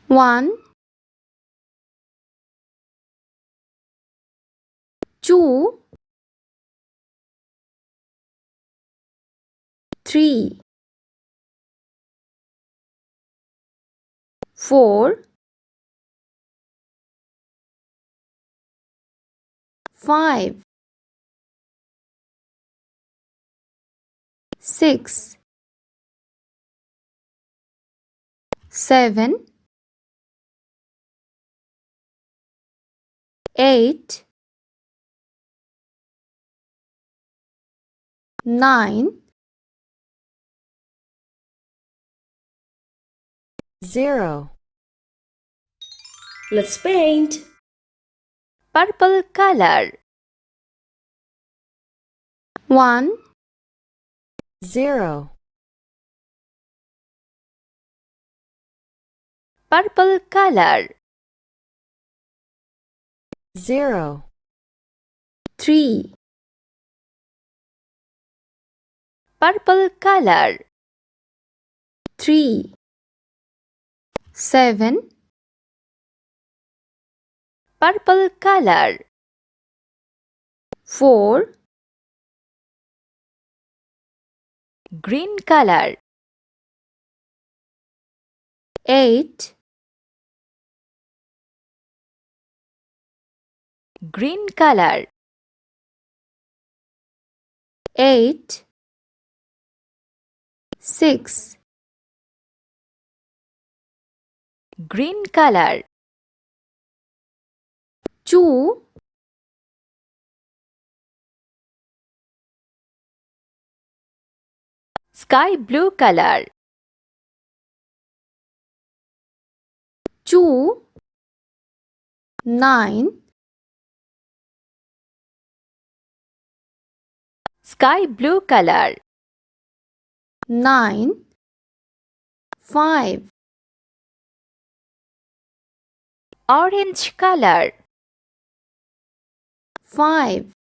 1, 2, 3, 4, 5, 6, 7, 8, 9, 0. Let's paint. Purple color. 1, 0. Purple color. 0. 3, Purple color. 3, 7, Purple color. 4, Green color. 8, Green color. 8, 6, Green color. 2, Sky blue color. 2, 9, Sky blue color. 9, 5, Orange color. 5,